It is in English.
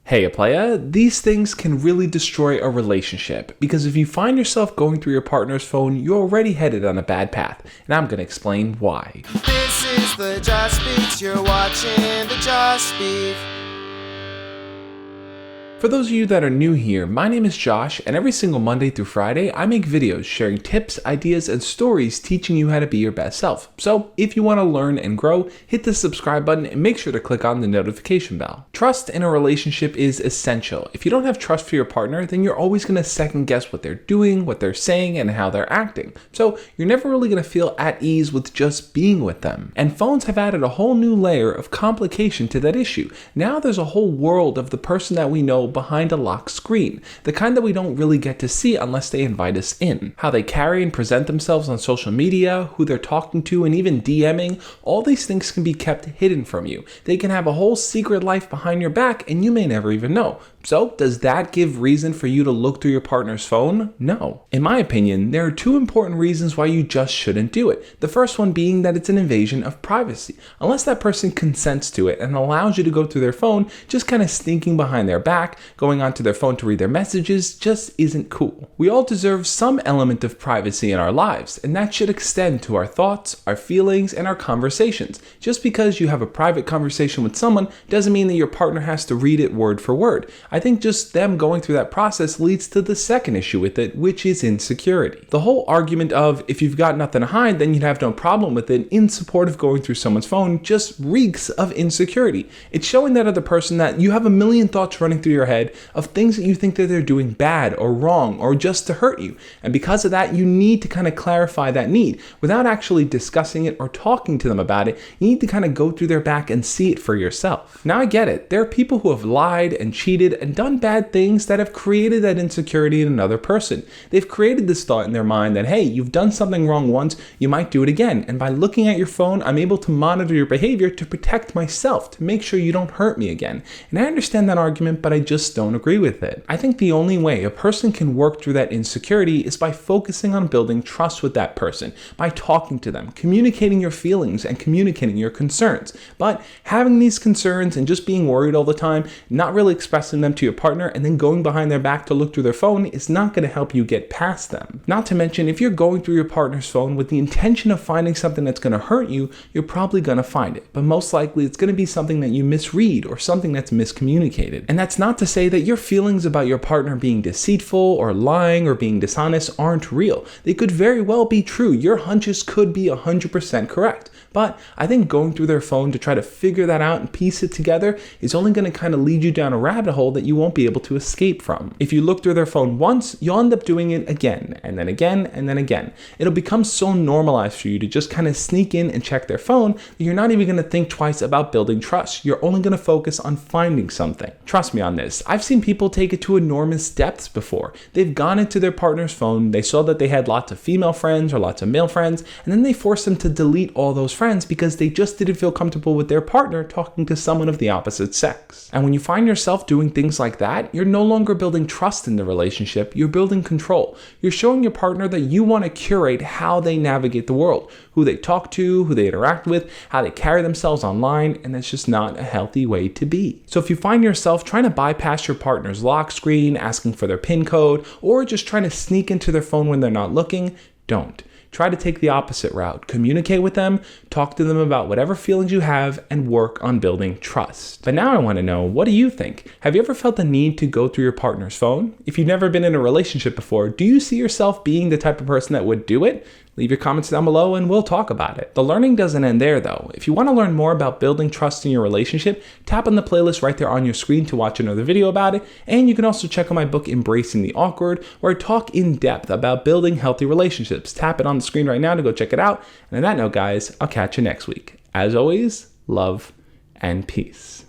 Hey playa, these things can really destroy a relationship because if you find yourself going through your partner's phone, you're already headed on a bad path, and I'm gonna explain why. This is the Just Beats, you're watching the Just Beat. For those of you that are new here, my name is Josh, and every single Monday through Friday, I make videos sharing tips, ideas, and stories teaching you how to be your best self. So if you want to learn and grow, hit the subscribe button and make sure to click on the notification bell. Trust in a relationship is essential. If you don't have trust for your partner, then you're always going to second guess what they're doing, what they're saying, and how they're acting. So you're never really going to feel at ease with just being with them. And phones have added a whole new layer of complication to that issue. Now there's a whole world of the person that we know behind a locked screen, the kind that we don't really get to see unless they invite us in. How they carry and present themselves on social media, who they're talking to, and even DMing, all these things can be kept hidden from you. They can have a whole secret life behind your back and you may never even know. So, does that give reason for you to look through your partner's phone? No. In my opinion, there are two important reasons why you just shouldn't do it. The first one being that it's an invasion of privacy. Unless that person consents to it and allows you to go through their phone, just kind of sneaking behind their back, going onto their phone to read their messages, just isn't cool. We all deserve some element of privacy in our lives, and that should extend to our thoughts, our feelings, and our conversations. Just because you have a private conversation with someone doesn't mean that your partner has to read it word for word. I think just them going through that process leads to the second issue with it, which is insecurity. The whole argument of if you've got nothing to hide, then you'd have no problem with it in support of going through someone's phone just reeks of insecurity. It's showing that other person that you have a million thoughts running through your head of things that you think that they're doing bad or wrong or just to hurt you. And because of that, you need to kind of clarify that need. Without actually discussing it or talking to them about it, you need to kind of go through their back and see it for yourself. Now I get it. There are people who have lied and cheated and done bad things that have created that insecurity in another person. They've created this thought in their mind that, hey, you've done something wrong once, you might do it again. And by looking at your phone, I'm able to monitor your behavior to protect myself, to make sure you don't hurt me again. And I understand that argument, but I just don't agree with it. I think the only way a person can work through that insecurity is by focusing on building trust with that person, by talking to them, communicating your feelings and communicating your concerns. But having these concerns and just being worried all the time, not really expressing them to your partner, and then going behind their back to look through their phone is not going to help you get past them. Not to mention, if you're going through your partner's phone with the intention of finding something that's going to hurt you, you're probably going to find it. But most likely it's going to be something that you misread or something that's miscommunicated. And that's not to say that your feelings about your partner being deceitful or lying or being dishonest aren't real. They could very well be true. Your hunches could be 100% correct. But I think going through their phone to try to figure that out and piece it together is only going to kind of lead you down a rabbit hole that you won't be able to escape from. If you look through their phone once, you'll end up doing it again, and then again, and then again. It'll become so normalized for you to just kind of sneak in and check their phone that you're not even going to think twice about building trust. You're only going to focus on finding something. Trust me on this. I've seen people take it to enormous depths before. They've gone into their partner's phone, they saw that they had lots of female friends or lots of male friends, and then they forced them to delete all those friends because they just didn't feel comfortable with their partner talking to someone of the opposite sex. And when you find yourself doing things like that, you're no longer building trust in the relationship, you're building control. You're showing your partner that you want to curate how they navigate the world, who they talk to, who they interact with, how they carry themselves online, and that's just not a healthy way to be. So if you find yourself trying to bypass your partner's lock screen, asking for their PIN code, or just trying to sneak into their phone when they're not looking, don't. Try to take the opposite route. Communicate with them, talk to them about whatever feelings you have, and work on building trust. But now I want to know, what do you think? Have you ever felt the need to go through your partner's phone? If you've never been in a relationship before, do you see yourself being the type of person that would do it? Leave your comments down below and we'll talk about it. The learning doesn't end there though. If you want to learn more about building trust in your relationship, tap on the playlist right there on your screen to watch another video about it. And you can also check out my book, Embracing the Awkward, where I talk in depth about building healthy relationships. Tap it on the screen right now to go check it out. And on that note, guys, I'll catch you next week. As always, love and peace.